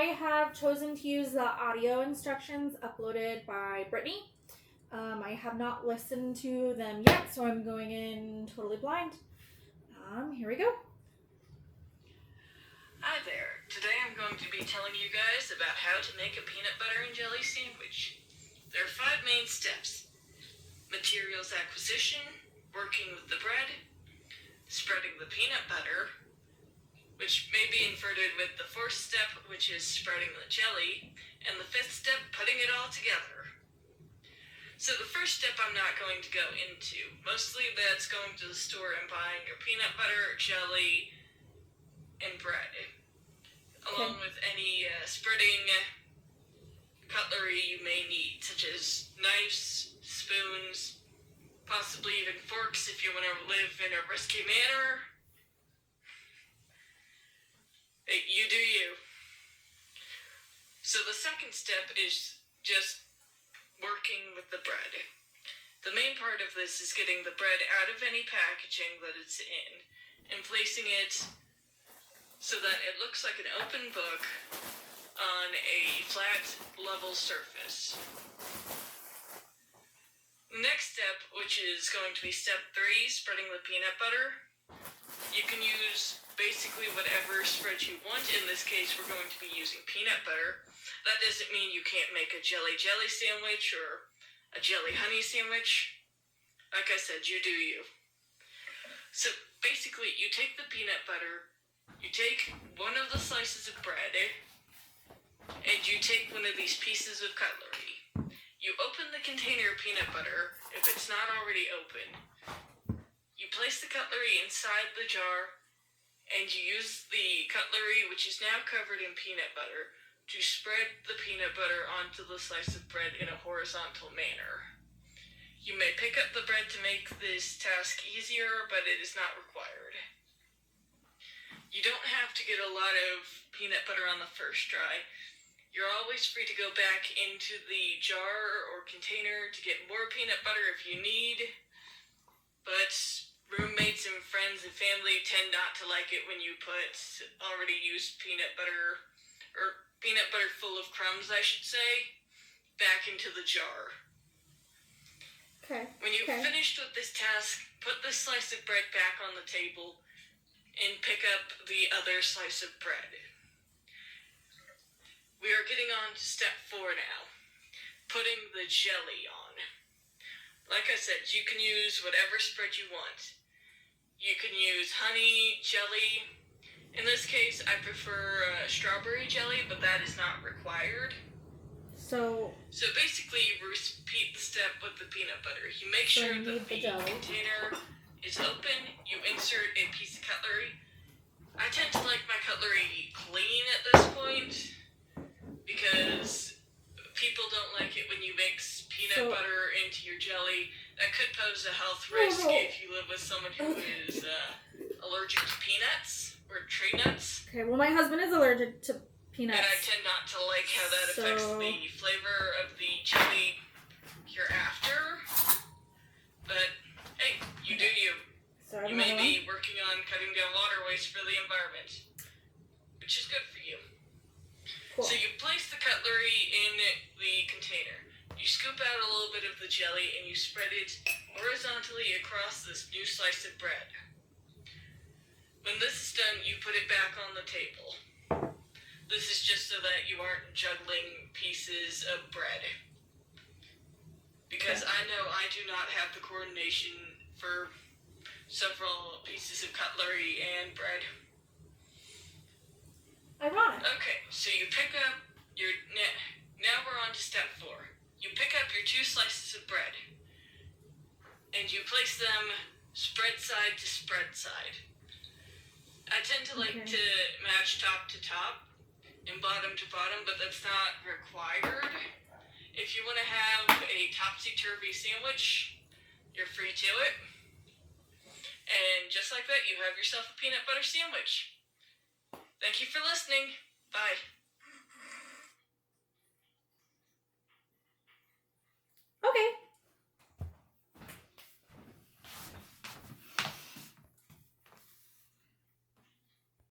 I have chosen to use the audio instructions uploaded by Brittany. I have not listened to them yet, so I'm going in totally blind. Here we go. Hi there. Today I'm going to be telling you guys about how to make a peanut butter and jelly sandwich. There are 5 main steps: materials acquisition, working with the bread, spreading the peanut butter, which may be inverted with the 4th step, which is spreading the jelly, and the 5th step, putting it all together. So the first step I'm not going to go into. Mostly that's going to the store and buying your peanut butter, jelly, and bread, along with any spreading cutlery you may need, such as knives, spoons, possibly even forks if you want to live in a risky manner. Hey, you do you. So the second step is just working with the bread. The main part of this is getting the bread out of any packaging that it's in and placing it so that it looks like an open book on a flat, level surface. Next step, which is going to be step 3, spreading the peanut butter. You can use basically whatever spread you want. In this case, we're going to be using peanut butter. That doesn't mean you can't make a jelly sandwich or a jelly honey sandwich. Like I said, you do you. So basically, you take the peanut butter, you take one of the slices of bread, and you take one of these pieces of cutlery. You open the container of peanut butter, if it's not already open. You place the cutlery inside the jar, and you use the cutlery, which is now covered in peanut butter, to spread the peanut butter onto the slice of bread in a horizontal manner. You may pick up the bread to make this task easier, but it is not required. You don't have to get a lot of peanut butter on the first try. You're always free to go back into the jar or container to get more peanut butter if you need, but roommates and friends and family tend not to like it when you put already used peanut butter, or peanut butter full of crumbs, I should say, back into the jar. Okay. When you've finished with this task, put this slice of bread back on the table and pick up the other slice of bread. We are getting on to step 4 now, putting the jelly on. Like I said, you can use whatever spread you want. You can use honey, jelly. In this case, I prefer strawberry jelly, but that is not required. So basically, you repeat the step with the peanut butter. You make sure that the container is open. You insert a piece of cutlery. I tend to like my cutlery clean at this point because people don't like it when you mix peanut butter into your jelly. That could pose a health risk if you live with someone who is allergic to peanuts or tree nuts. Okay, well, my husband is allergic to peanuts. And I tend not to like how that affects the flavor of the jelly hereafter. But, hey, you do you. So you may be working on cutting down water waste for the environment, which is good for you. Cool. So you place the cutlery in the container. You scoop out a little bit of the jelly and you spread it horizontally across this new slice of bread. When this is done, you put it back on the table. This is just so that you aren't juggling pieces of bread. Because I know I do not have the coordination for several pieces of cutlery and bread. Ironic. Okay, so you pick up your... Now we're on to step 4. You pick up your 2 slices of bread. And you place them spread side to spread side. I tend to like to match top to top and bottom to bottom, but that's not required. If you want to have a topsy-turvy sandwich, you're free to it. And just like that, you have yourself a peanut butter sandwich. Thank you for listening. Bye. Okay.